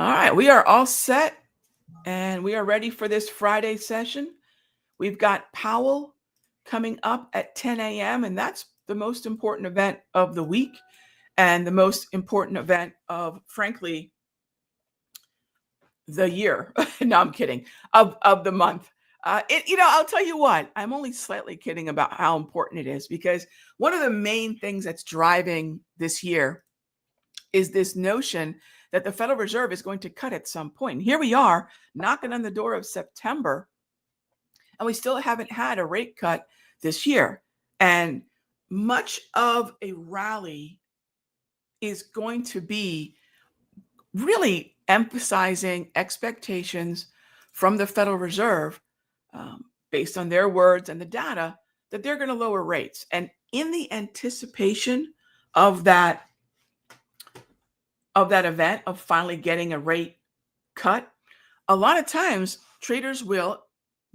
All right, we are all set and we are ready for this Friday session. We've got Powell coming up at 10 a.m., and that's the most important event of the week and the most important event of, frankly, the year. No, I'm kidding. Of the month. I'll tell you what, I'm only slightly kidding about how important it is, because one of the main things that's driving this year is this notion that the Federal Reserve is going to cut at some point. And here we are knocking on the door of September, and we still haven't had a rate cut this year. And much of a rally is going to be really emphasizing expectations from the Federal Reserve, based on their words and the data, that they're going to lower rates. And in the anticipation of that event of finally getting a rate cut, a lot of times traders will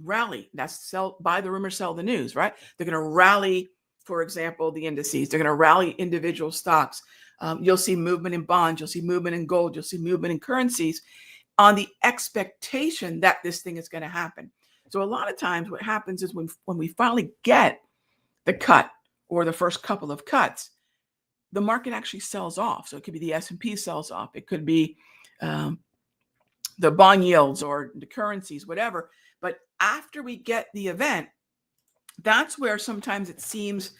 rally. That's buy the rumor, sell the news, right? They're going to rally, for example, the indices. They're going to rally individual stocks. You'll see movement in bonds. You'll see movement in gold. You'll see movement in currencies on the expectation that this thing is going to happen. So a lot of times what happens is when we finally get the cut or the first couple of cuts, the market actually sells off. So it could be the S&P sells off. It could be the bond yields or the currencies, whatever. But after we get the event, that's where sometimes it seems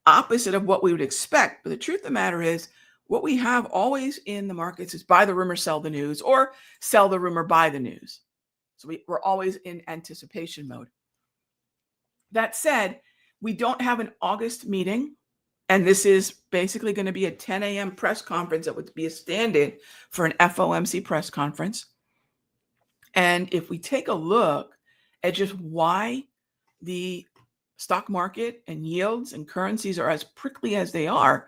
opposite of what we would expect. But the truth of the matter is, what we have always in the markets is buy the rumor, sell the news, or sell the rumor, buy the news. So we're always in anticipation mode. That said, we don't have an August meeting. And this is basically going to be a 10 a.m. press conference that would be a stand-in for an FOMC press conference. And if we take a look at just why the stock market and yields and currencies are as prickly as they are,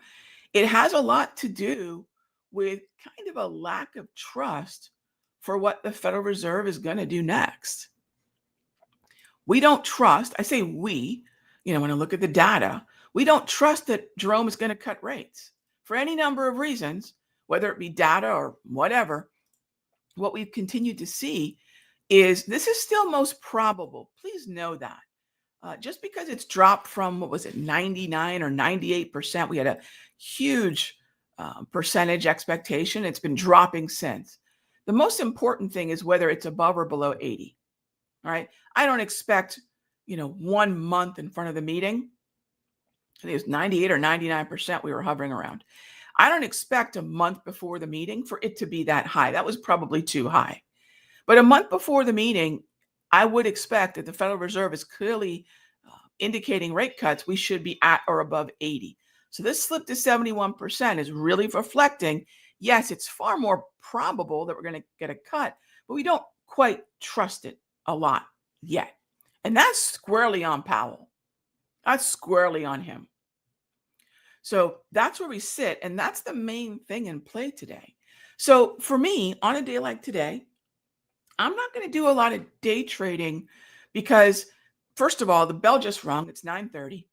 it has a lot to do with kind of a lack of trust for what the Federal Reserve is going to do next. We don't trust, I say we, when I look at the data, we don't trust that Jerome is going to cut rates for any number of reasons, whether it be data or whatever. What we've continued to see is this is still most probable. Please know that. Just because it's dropped from, 99 or 98%, we had a huge percentage expectation. It's been dropping since. The most important thing is whether it's above or below 80. All right. I don't expect, 1 month in front of the meeting. I think it was 98 or 99% we were hovering around. I don't expect a month before the meeting for it to be that high. That was probably too high. But a month before the meeting, I would expect that the Federal Reserve is clearly indicating rate cuts. We should be at or above 80. So this slip to 71% is really reflecting, yes, it's far more probable that we're going to get a cut, but we don't quite trust it a lot yet. And that's squarely on Powell. That's squarely on him. So that's where we sit. And that's the main thing in play today. So for me, on a day like today, I'm not going to do a lot of day trading because, first of all, the bell just rung. It's 9:30.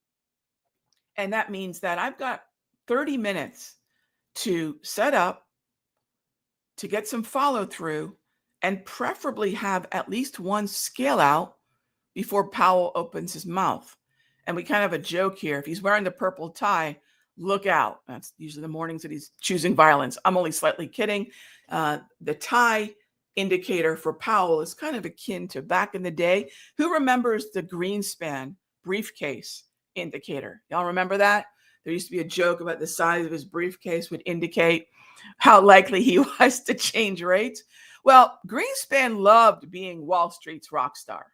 And that means that I've got 30 minutes to set up, to get some follow through, and preferably have at least one scale out before Powell opens his mouth. And we kind of have a joke here. If he's wearing the purple tie, look out. That's usually the mornings that he's choosing violence. I'm only slightly kidding. The tie indicator for Powell is kind of akin to back in the day. Who remembers the Greenspan briefcase indicator? Y'all remember that? There used to be a joke about the size of his briefcase would indicate how likely he was to change rates. Well, Greenspan loved being Wall Street's rock star.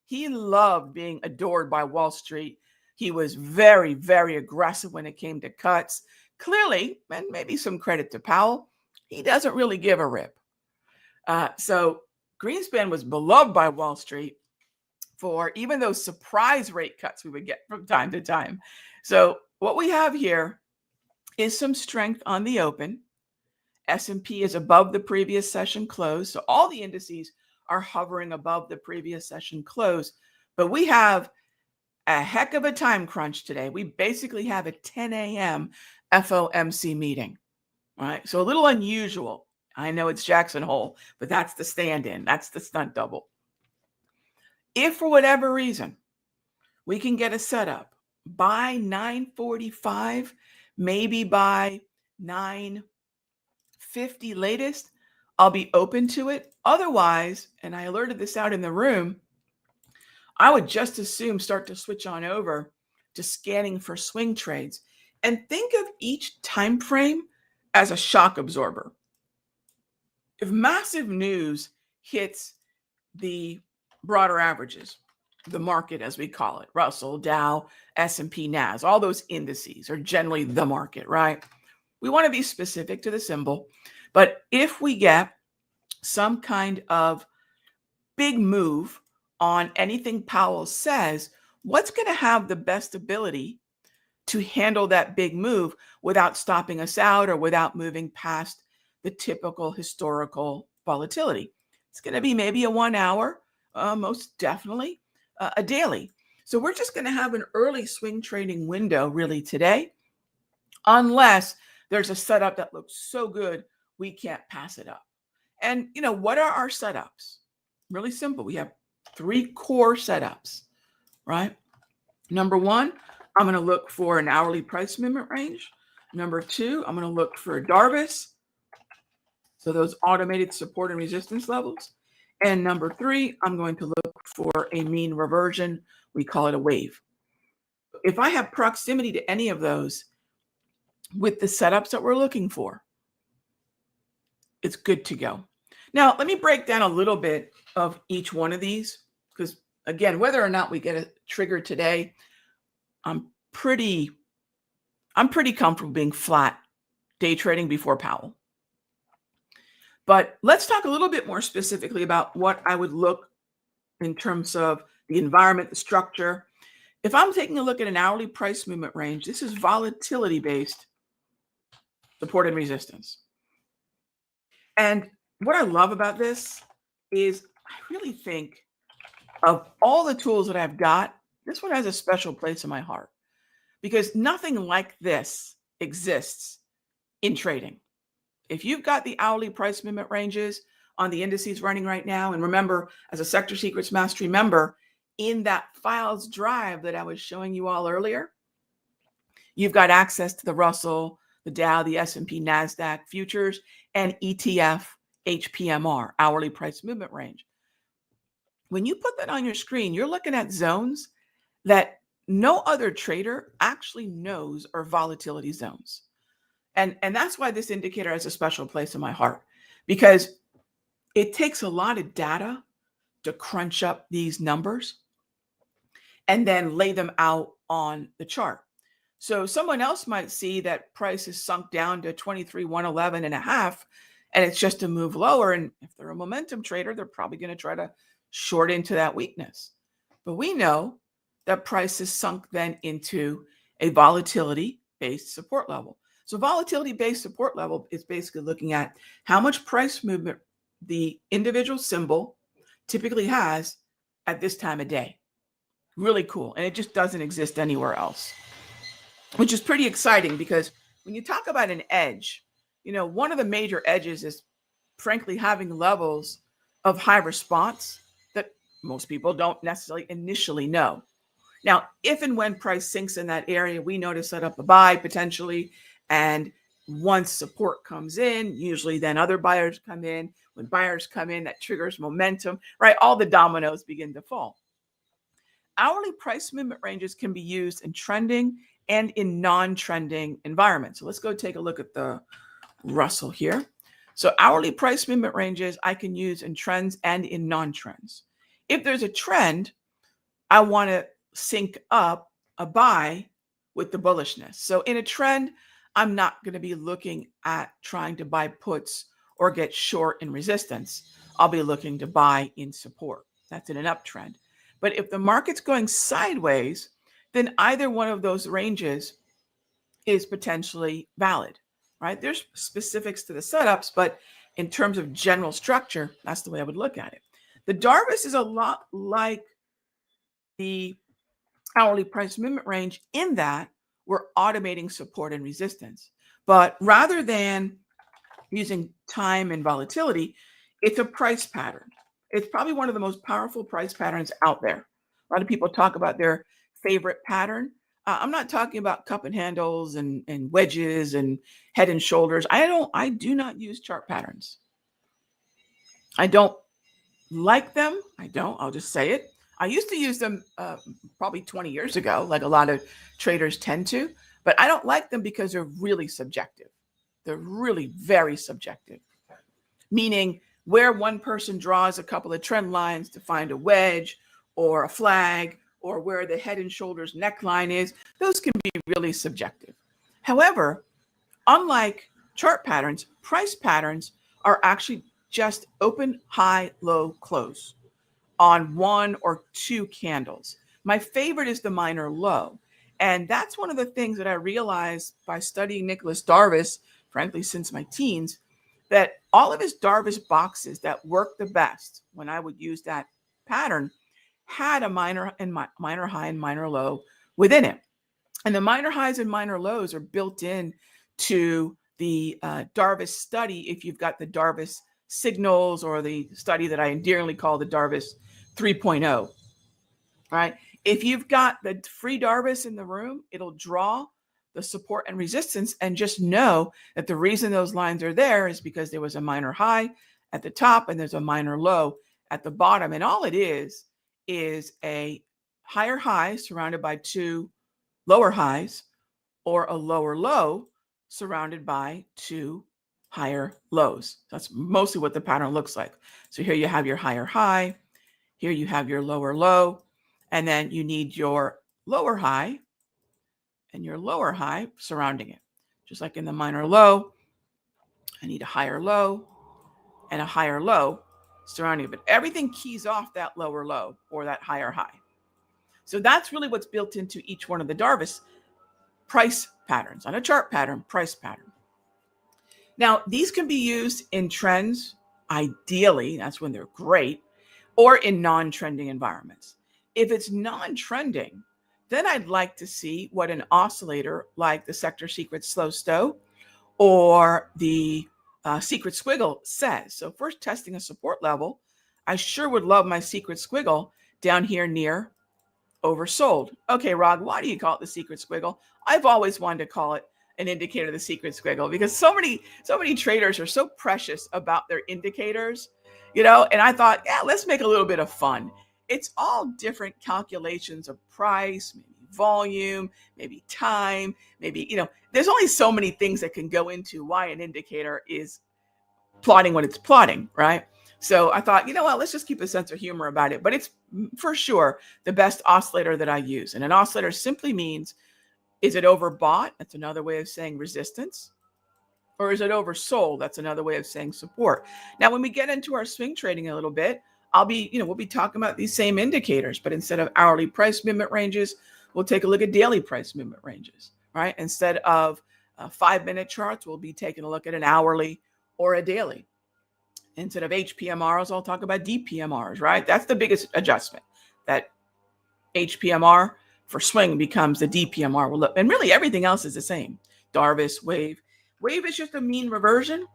He loved being adored by Wall Street. He was very, very aggressive when it came to cuts. Clearly, and maybe some credit to Powell, he doesn't really give a rip. So Greenspan was beloved by Wall Street for even those surprise rate cuts we would get from time to time. So what we have here is some strength on the open. S&P is above the previous session close. So all the indices are hovering above the previous session close. But we have a heck of a time crunch today. We basically have a 10 a.m. FOMC meeting. All right. So a little unusual. I know it's Jackson Hole, but that's the stand-in. That's the stunt double. If for whatever reason we can get a setup by 9:45, maybe by 9:50 latest, I'll be open to it. Otherwise, and I alerted this out in the room, I would just as soon start to switch on over to scanning for swing trades and think of each time frame as a shock absorber. If massive news hits the broader averages, the market as we call it, Russell, Dow, S&P, Nas, all those indices are generally the market, right? We want to be specific to the symbol, but if we get some kind of big move on anything Powell says, what's going to have the best ability to handle that big move without stopping us out or without moving past the typical historical volatility? It's going to be maybe a 1 hour, most definitely a daily. So we're just going to have an early swing trading window really today, unless there's a setup that looks so good we can't pass it up. And what are our setups? Really simple. We have 3 core setups, right? Number 1, I'm going to look for an hourly price movement range. Number 2, I'm going to look for a Darvis, so those automated support and resistance levels. And number 3, I'm going to look for a mean reversion. We call it a wave. If I have proximity to any of those with the setups that we're looking for, it's good to go. Now, let me break down a little bit of each one of these, because again, whether or not we get a trigger today, I'm pretty comfortable being flat day trading before Powell. But let's talk a little bit more specifically about what I would look in terms of the environment, the structure. If I'm taking a look at an hourly price movement range, this is volatility-based support and resistance. And what I love about this is I really think of all the tools that I've got, this one has a special place in my heart because nothing like this exists in trading. If you've got the hourly price movement ranges on the indices running right now, and remember, as a Sector Secrets Mastery member, in that files drive that I was showing you all earlier, you've got access to the Russell, the Dow, the S&P, NASDAQ futures, and ETF HPMR, hourly price movement range. When you put that on your screen, you're looking at zones that no other trader actually knows are volatility zones. And that's why this indicator has a special place in my heart, because it takes a lot of data to crunch up these numbers and then lay them out on the chart. So someone else might see that price is sunk down to 23,111 and a half, and it's just a move lower. And if they're a momentum trader, they're probably going to try to short into that weakness. But we know that price is sunk then into a volatility-based support level. So volatility-based support level is basically looking at how much price movement the individual symbol typically has at this time of day. Really cool. And it just doesn't exist anywhere else, which is pretty exciting because when you talk about an edge, one of the major edges is frankly having levels of high response that most people don't necessarily initially know. Now, if and when price sinks in that area, we know to set up a buy potentially. And once support comes in, usually then other buyers come in. When buyers come in, that triggers momentum, right? All the dominoes begin to fall. Hourly price movement ranges can be used in trending and in non-trending environments. So let's go take a look at the Russell here. So hourly price movement ranges I can use in trends and in non-trends. If there's a trend, I want to sync up a buy with the bullishness. So in a trend, I'm not going to be looking at trying to buy puts or get short in resistance. I'll be looking to buy in support. That's in an uptrend. But if the market's going sideways, then either one of those ranges is potentially valid, right? There's specifics to the setups, but in terms of general structure, that's the way I would look at it. The Darvis is a lot like the hourly price movement range in that we're automating support and resistance. But rather than using time and volatility, it's a price pattern. It's probably one of the most powerful price patterns out there. A lot of people talk about their favorite pattern. I'm not talking about cup and handles and wedges and head and shoulders. I do not use chart patterns. I don't like them. I'll just say it. I used to use them probably 20 years ago, like a lot of traders tend to, but I don't like them because they're really subjective. They're really very subjective, meaning where one person draws a couple of trend lines to find a wedge or a flag, or where the head and shoulders neckline is, those can be really subjective. However, unlike chart patterns, price patterns are actually just open, high, low, close on one or two candles. My favorite is the minor low. And that's one of the things that I realized by studying Nicholas Darvas, frankly, since my teens, that all of his Darvas boxes that worked the best when I would use that pattern had a minor high and minor low within it. And the minor highs and minor lows are built in to the Darvas study. If you've got the Darvas signals, or the study that I endearingly call the Darvas 3.0, right? If you've got the free Darvas in the room, it'll draw the support and resistance, and just know that the reason those lines are there is because there was a minor high at the top and there's a minor low at the bottom. And all it is a higher high surrounded by two lower highs, or a lower low surrounded by two higher lows. That's mostly what the pattern looks like. So here you have your higher high, here you have your lower low, and then you need your lower high and your lower high surrounding it. Just like in the minor low, I need a higher low and a higher low surrounding it. But everything keys off that lower low or that higher high. So that's really what's built into each one of the Darvas price patterns. On a chart pattern, price pattern. Now, these can be used in trends, ideally, that's when they're great, or in non-trending environments. If it's non-trending, then I'd like to see what an oscillator like the Sector Secret Slow Stow or the Secret Squiggle says. So if we're testing a support level, I sure would love my Secret Squiggle down here near oversold. Okay, Rog, why do you call it the Secret Squiggle? I've always wanted to call it an indicator of the Secret Squiggle, because so many traders are so precious about their indicators, and I thought, yeah, let's make a little bit of fun. It's all different calculations of price, maybe volume, maybe time, maybe, there's only so many things that can go into why an indicator is plotting what it's plotting, right? So I thought, let's just keep a sense of humor about it. But it's for sure the best oscillator that I use. And an oscillator simply means, is it overbought? That's another way of saying resistance. Or is it oversold? That's another way of saying support. Now, when we get into our swing trading a little bit, we'll be talking about these same indicators, but instead of hourly price movement ranges, we'll take a look at daily price movement ranges, right? Instead of 5-minute charts, we'll be taking a look at an hourly or a daily. Instead of HPMRs, I'll talk about DPMRs, right? That's the biggest adjustment. That HPMR for swing becomes the DPMR. And really everything else is the same. Darvas, wave. Wave is just a mean reversion.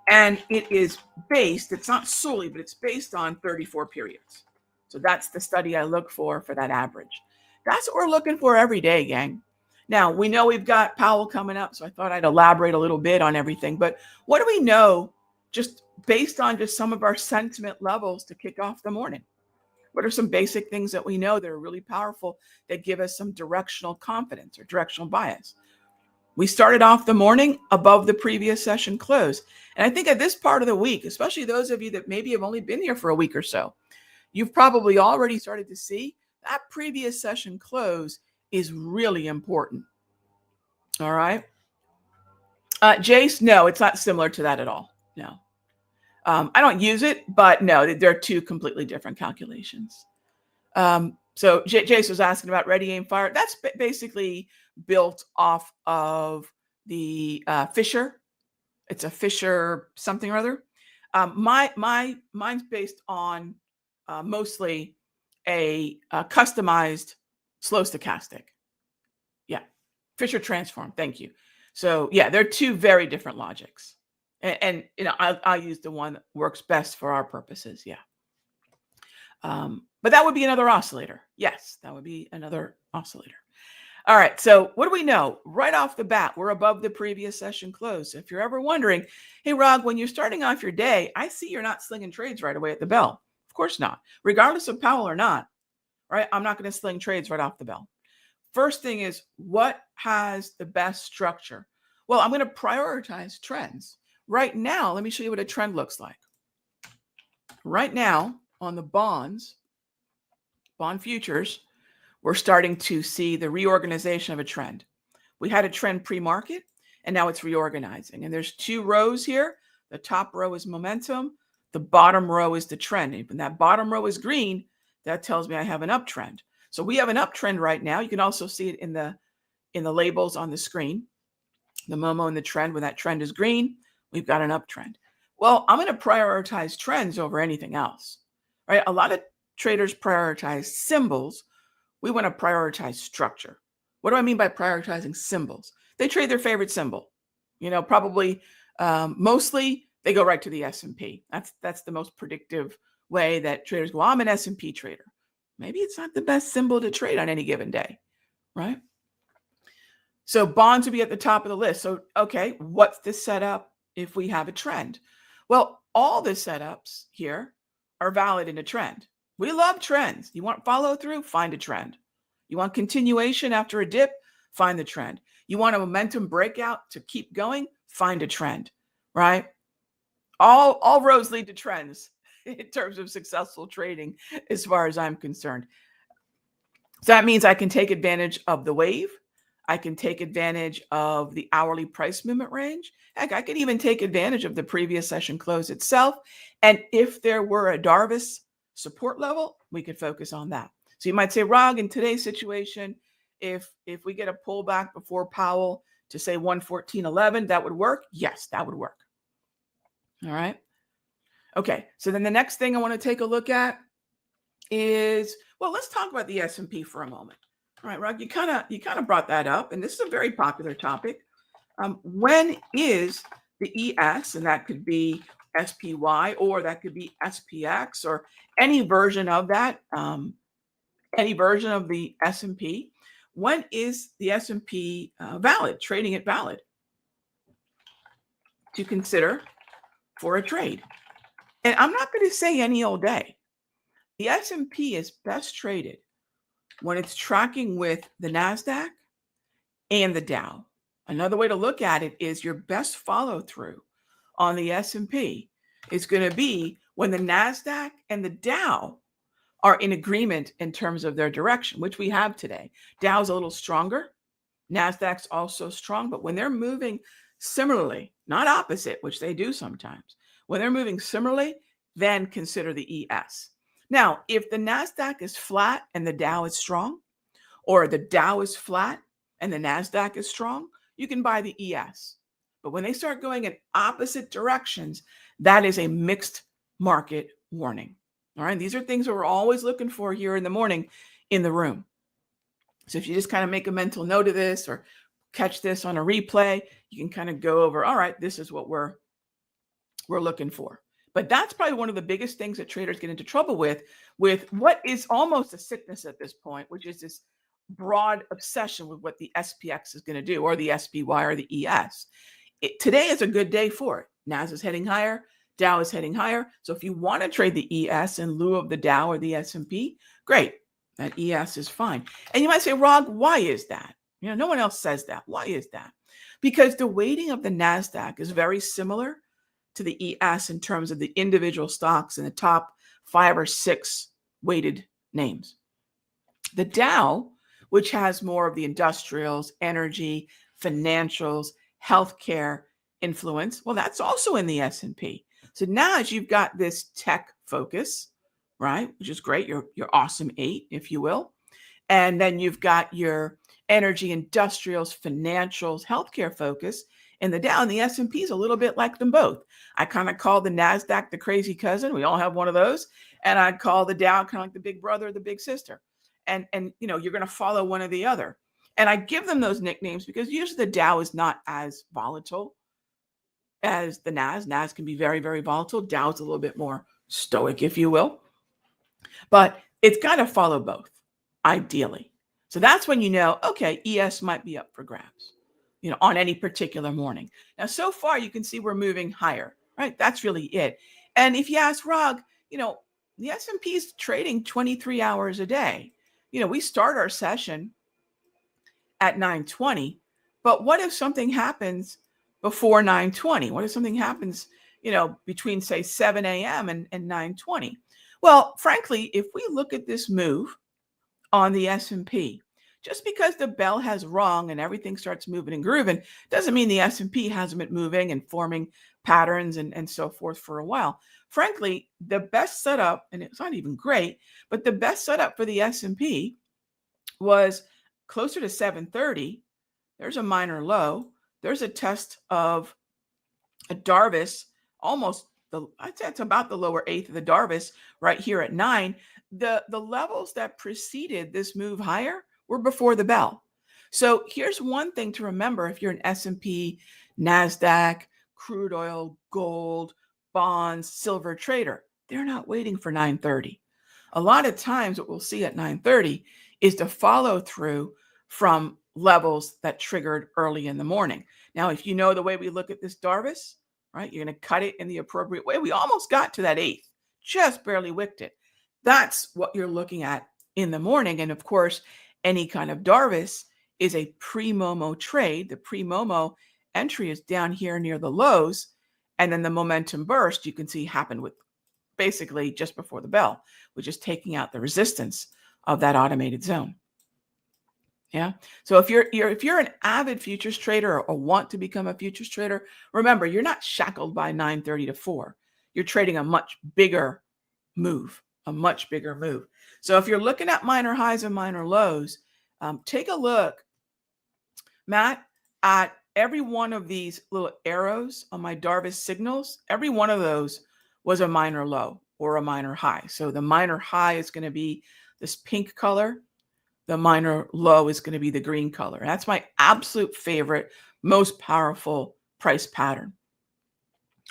And it is based, it's not solely, but it's based on 34 periods. So that's the study I look for that average. That's what we're looking for every day, gang. Now, we know we've got Powell coming up, so I thought I'd elaborate a little bit on everything. But what do we know just based on just some of our sentiment levels to kick off the morning? What are some basic things that we know that are really powerful that give us some directional confidence or directional bias? We started off the morning above the previous session close. And I think at this part of the week, especially those of you that maybe have only been here for a week or so, you've probably already started to see that previous session close is really important. All right. Jace, no, it's not similar to that at all. No. I don't use it, but no, they're two completely different calculations. So Jace was asking about ready, aim, fire. That's basically built off of the Fisher. It's a Fisher something or other. Mine's based on mostly a customized slow stochastic. Yeah, Fisher transform. Thank you. So yeah, they're two very different logics. And I'll use the one that works best for our purposes. Yeah. But that would be another oscillator. Yes, that would be another oscillator. All right. So what do we know? Right off the bat, we're above the previous session close. If you're ever wondering, hey, Rog, when you're starting off your day, I see you're not slinging trades right away at the bell. Of course not. Regardless of Powell or not, right? I'm not going to sling trades right off the bell. First thing is, what has the best structure? Well, I'm going to prioritize trends. Right now, let me show you what a trend looks like. Right now, on the bond futures, we're starting to see the reorganization of a trend. We had a trend pre-market, and now it's reorganizing. And there's two rows here. The top row is momentum. The bottom row is the trend. And when that bottom row is green, that tells me I have an uptrend. So we have an uptrend right now. You can also see it in the labels on the screen. The Momo and the trend, when that trend is green, we've got an uptrend. Well, I'm going to prioritize trends over anything else, right? A lot of traders prioritize symbols. We want to prioritize structure. What do I mean by prioritizing symbols? They trade their favorite symbol. Probably mostly they go right to the S&P. That's the most predictive way that traders go, I'm an S&P trader. Maybe it's not the best symbol to trade on any given day, right? So bonds would be at the top of the list. So, okay, what's the setup if we have a trend? Well, all the setups here are valid in a trend. We love trends. You want follow through? Find a trend. You want continuation after a dip? Find the trend. You want a momentum breakout to keep going? Find a trend, right? All roads lead to trends in terms of successful trading, as far as I'm concerned. So that means I can take advantage of the wave. I can take advantage of the hourly price movement range. Heck, I could even take advantage of the previous session close itself. And if there were a Darvis support level, we could focus on that. So you might say, Rog, in today's situation, if we get a pullback before Powell to say 114.11, that would work? Yes, that would work. All right. Okay. So then the next thing I want to take a look at is, well, let's talk about the S&P for a moment. All right, Rog, you kind of brought that up, and this is a very popular topic. When is the ES, and that could be SPY, or that could be SPX, or any version of that, any version of the S&P? When is the S&P valid, trading it valid to consider for a trade? And I'm not going to say any old day. The S&P is best traded when it's tracking with the NASDAQ and the Dow. Another way to look at it is your best follow through on the S&P is going to be when the NASDAQ and the Dow are in agreement in terms of their direction, which we have today. Dow's a little stronger. NASDAQ's also strong, but when they're moving similarly, not opposite, which they do sometimes, when they're moving similarly, then consider the ES. Now, if the NASDAQ is flat and the Dow is strong, or the Dow is flat and the NASDAQ is strong, you can buy the ES. But when they start going in opposite directions, that is a mixed market warning. All right. These are things that we're always looking for here in the morning in the room. So if you just kind of make a mental note of this or catch this on a replay, you can kind of go over, all right, this is what we're looking for. But that's probably one of the biggest things that traders get into trouble with what is almost a sickness at this point, which is this broad obsession with what the SPX is going to do, or the SPY or the ES. Today is a good day for it. NAS is heading higher. Dow is heading higher. So if you want to trade the ES in lieu of the Dow or the S&P, great. That ES is fine. And you might say, Rog, why is that? No one else says that. Why is that? Because the weighting of the NASDAQ is very similar to the ES in terms of the individual stocks in the top 5 or 6 weighted names. The Dow, which has more of the industrials, energy, financials, healthcare influence, well, that's also in the S&P. So now as you've got this tech focus, right, which is great, your awesome 8, if you will, and then you've got your energy, industrials, financials, healthcare focus, and the Dow and the S&P is a little bit like them both. I kind of call the NASDAQ the crazy cousin. We all have one of those. And I'd call the Dow kind of like the big brother or the big sister. And you're going to follow one or the other. And I give them those nicknames because usually the Dow is not as volatile as the Nas. Nas can be very, very volatile. Dow's a little bit more stoic, if you will. But it's got to follow both, ideally. So that's when you know, okay, ES might be up for grabs, on any particular morning. Now, so far, you can see we're moving higher, right? That's really it. And if you ask Rog, the S&P is trading 23 hours a day. We start our session at 9:20, but what if something happens before 9:20? What if something happens, between, say, 7 a.m. and 9:20? Well, frankly, if we look at this move on the S&P, just because the bell has rung and everything starts moving and grooving doesn't mean the S&P hasn't been moving and forming patterns and so forth for a while. Frankly, the best setup, and it's not even great, but the best setup for the S&P was closer to 730. There's a minor low. There's a test of a Darvis, I'd say it's about the lower eighth of the Darvis right here at 9. The levels that preceded this move higher were before the bell. So here's one thing to remember if you're an S&P, NASDAQ, crude oil, gold, bonds, silver trader. They're not waiting for 9:30. A lot of times what we'll see at 9:30 is the follow through from levels that triggered early in the morning. Now, if you know the way we look at this Darvis, right, you're going to cut it in the appropriate way. We almost got to that eighth, just barely wicked it. That's what you're looking at in the morning. And of course, any kind of Darvis is a pre-Momo trade. The pre-Momo entry is down here near the lows. And then the momentum burst, you can see, happened with basically just before the bell, which is taking out the resistance of that automated zone. Yeah. So if you're an avid futures trader or want to become a futures trader, remember, you're not shackled by 9:30 to 4. You're trading a much bigger move, So if you're looking at minor highs and minor lows, take a look, Matt, at every one of these little arrows on my Darvis signals. Every one of those was a minor low or a minor high. So the minor high is going to be this pink color. The minor low is going to be the green color. And that's my absolute favorite, most powerful price pattern.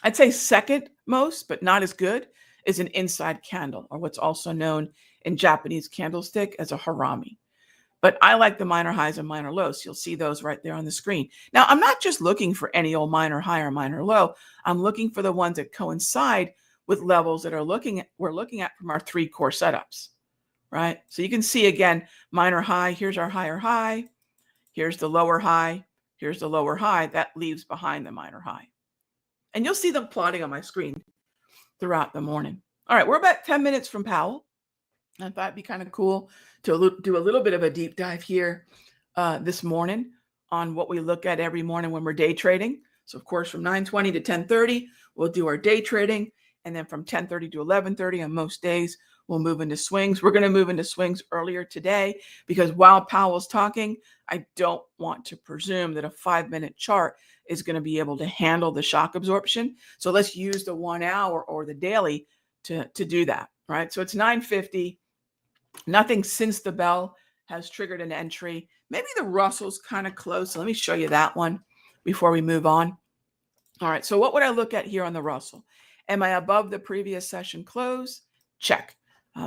I'd say second most, but not as good, is an inside candle, or what's also known in Japanese candlestick as a harami. But I like the minor highs and minor lows. You'll see those right there on the screen. Now, I'm not just looking for any old minor high or minor low. I'm looking for the ones that coincide with levels that we're looking at from our 3 core setups. Right? So you can see again, minor high, here's our higher high, here's the lower high, here's the lower high, that leaves behind the minor high. And you'll see them plotting on my screen throughout the morning. All right, we're about 10 minutes from Powell. I thought it'd be kind of cool to do a little bit of a deep dive here this morning on what we look at every morning when we're day trading. So of course, from 9:20 to 10:30, we'll do our day trading. And then from 10:30 to 11:30 on most days, we'll move into swings. We're going to move into swings earlier today because while Powell's talking, I don't want to presume that a 5-minute chart is going to be able to handle the shock absorption. So let's use the 1 hour or the daily to do that, right? So it's 9:50. Nothing since the bell has triggered an entry. Maybe the Russell's kind of close. So let me show you that one before we move on. All right, so what would I look at here on the Russell? Am I above the previous session close? Check.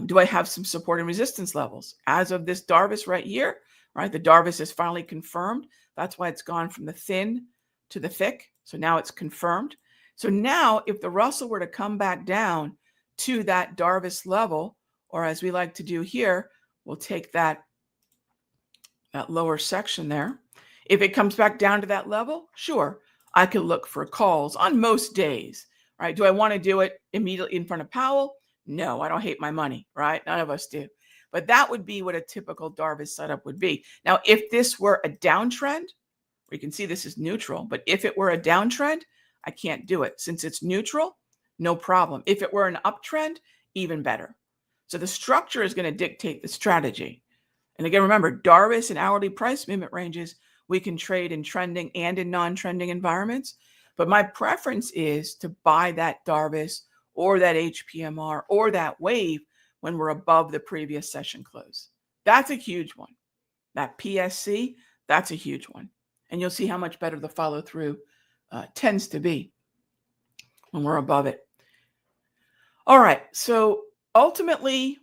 Do I have some support and resistance levels? As of this Darvis right here, right? The Darvis is finally confirmed. That's why it's gone from the thin to the thick. So now it's confirmed. So now if the Russell were to come back down to that Darvis level, or as we like to do here, we'll take that lower section there. If it comes back down to that level, sure, I could look for calls on most days, right? Do I want to do it immediately in front of Powell? No, I don't hate my money, right? None of us do. But that would be what a typical Darvis setup would be. Now, if this were a downtrend, you can see this is neutral, but if it were a downtrend, I can't do it. Since it's neutral, no problem. If it were an uptrend, even better. So the structure is going to dictate the strategy. And again, remember, Darvis and hourly price movement ranges, we can trade in trending and in non-trending environments. But my preference is to buy that Darvis or that HPMR or that wave when we're above the previous session close. That's a huge one. That PSC, That's a huge one. And you'll see how much better the follow through tends to be when we're above it. All right. So ultimately,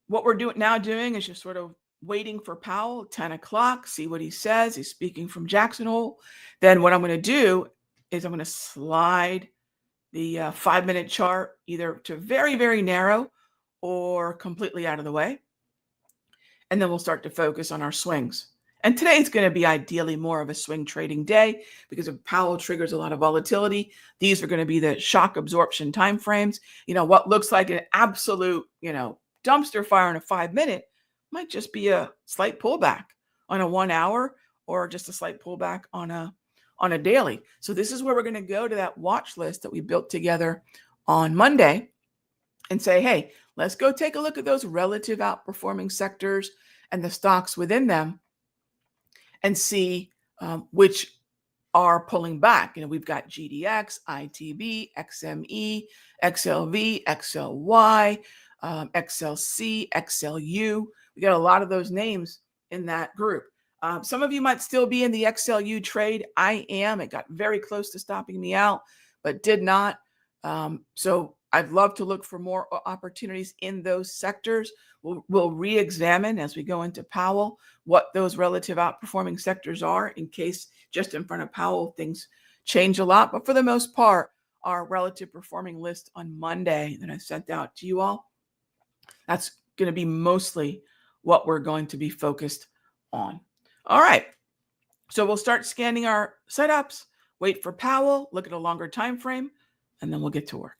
what we're doing is just sort of waiting for Powell at 10 o'clock, see what he says. He's speaking from Jackson Hole. Then what I'm going to do is I'm going to slide the 5-minute chart either to very, very narrow or completely out of the way. And then we'll start to focus on our swings. And today it's going to be ideally more of a swing trading day because if Powell triggers a lot of volatility, these are going to be the shock absorption timeframes. What looks like an absolute, dumpster fire in a 5-minute might just be a slight pullback on a 1 hour or just a slight pullback on a daily. So this is where we're going to go to that watch list that we built together on Monday and say, hey, let's go take a look at those relative outperforming sectors and the stocks within them and see which are pulling back. We've got GDX, ITB, XME, XLV, XLY, XLC, XLU. We got a lot of those names in that group. Some of you might still be in the XLU trade. I am. It got very close to stopping me out, but did not. So I'd love to look for more opportunities in those sectors. We'll re-examine as we go into Powell what those relative outperforming sectors are in case just in front of Powell things change a lot. But for the most part, our relative performing list on Monday that I sent out to you all, that's going to be mostly what we're going to be focused on. All right. So we'll start scanning our setups, wait for Powell, look at a longer time frame, and then we'll get to work.